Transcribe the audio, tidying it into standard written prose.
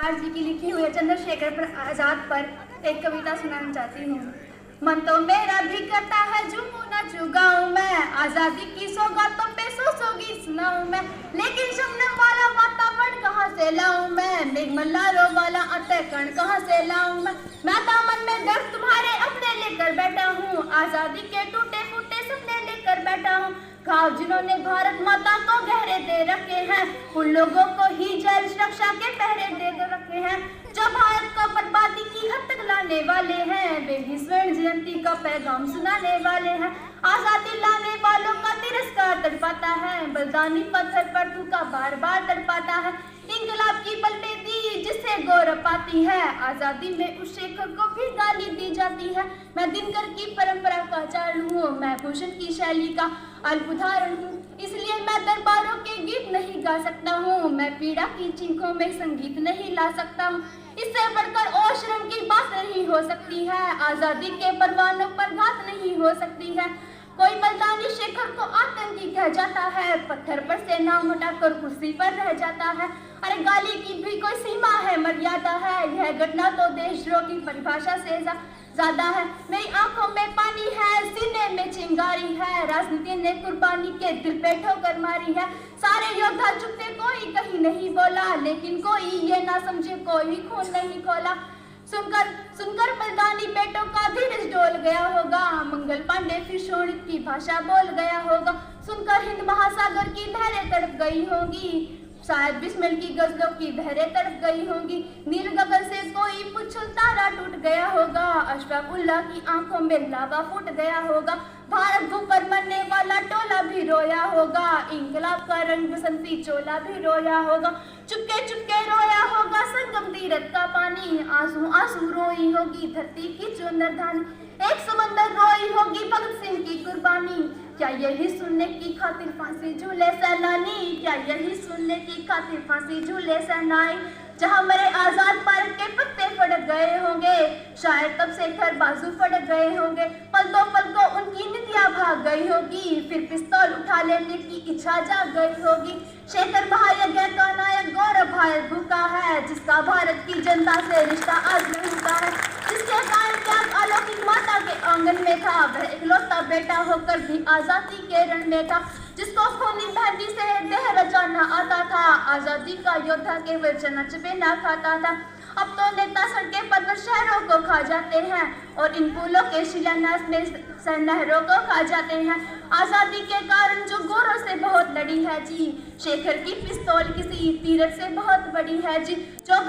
कुमार जी की लिखी हुई चंद्रशेखर आजाद पर एक कविता सुनाना चाहती हूँ। मन तो मेरा भी करता है झूमू न चुगाऊं मैं, आजादी की सौगातों पे सोगी सुनाऊं मैं, लेकिन शबनम वाला वातावरण कहाँ से लाऊं मैं, मेघमल्लारों वाला अंतःकरण कहाँ से लाऊं मैं दामन में दर्द तुम्हारे अपने लेकर बैठा हूँ, आजादी के टूटे फूटे सपने लेकर बैठा हूँ। घाव जिन्होंने भारत माता को गहरे दे रखे हैं, उन लोगों को ही जल सुरक्षा के पहरे दे रखे हैं, जो भारत को बर्बादी की हद तक लाने वाले हैं, वे ही स्वर्ण जयंती का पैगाम सुनाने वाले हैं। आजादी लाने वालों का तिरस्कार तड़पाता है, बलिदानी पत्थर पर थूका बार बार तड़पाता है, इंकलाब की बलबेदी जिससे गौरव पाती है, आजादी में उस शेखर को भी गाली दी जाती है। मैं दिनकर की परंपरा का चालू हूँ, मैं भूषण की शैली का अल्प उदाहरण हूँ, इसलिए मैं दरबारों के गीत नहीं गा सकता हूँ, मैं पीड़ा की चीखों में संगीत नहीं ला सकता हूँ, इससे बढ़कर और शर्म की बात नहीं हो सकती है, आजादी के परवानों पर घात नहीं हो सकती है। कोई बलिदानी शेखर को आतंकी कह जाता है, पत्थर पर से नाम हटाकर कुर्सी पर रह जाता है, अरे गाली की भी कोई सीमा है, मर्यादा है, यह घटना तो देशद्रोह की परिभाषा से ज्यादा है। मेरी आंखों में पानी है, सीने में चिंगारी है, राजनीति ने कुर्बानी के दिल पे ठोकर मारी है, सारे योद्धा चुप थे, कोई कहीं नहीं बोला, लेकिन कोई ये ना समझे कोई खून नहीं खोला। सुनकर बलिदानी बेटों का धीरज डोल गया होगा, मंगल पांडे फिर शोणित की भाषा बोल गया होगा, सुनकर हिंद महासागर की लहरें तड़प गई होगी, शायद बिस्मिल की गजलों की लहरें तड़प गई होंगी, नील गगन से कोई पुछल तारा टूट गया होगा, अशफाक उल्लाह की आंखों में लावा फूट गया होगा, भारत भूख पर मरने वाला टोला भी रोया होगा, इंकलाब का रंग बसंती चोला भी रोया होगा, चुपके चुपके रोया होगा संगम तीरथ का पानी, आंसू आंसू रोई होगी धरती की चुनरधानी, एक समंदर रोई होगी भगत सिंह की कुर्बानी, क्या यही सुनने की खातिर फांसी झूले सेनानी, क्या यही सुनने की खातिर फांसी झूले सेनानी, जहां मेरे आजाद भारत के पत्ते फटक गए होंगे, शायद तब से घर बाजू फटक गए होंगे, पल को उनकी नित्या भाग गई होगी, फिर पिस्तौल उठा लेने की इच्छा जाग गई होगी। शेखर महायज्ञ का नायक गौरव भारत भूखा है, जिसका भारत की जनता से रिश्ता आज नहीं होता है, जिसके कारण त्याग अलौकिक माता के आंगन में था, वह इकलौता बेटा होकर भी आजादी के रण में था, जिसको खूनी मेहंदी से देह रचाना आता था, आजादी का योद्धा केवल चना चबेना खाता था। अब तो नेता सड़कें पर शहरों को खा जाते हैं और इन पुलों के शिलान्यास में नहरों को खा जाते हैं, आजादी के कारण जो गोरों से बहुत लड़ी है जी, शेखर की पिस्तौल किसी तीरथ से बहुत बड़ी है जी, जो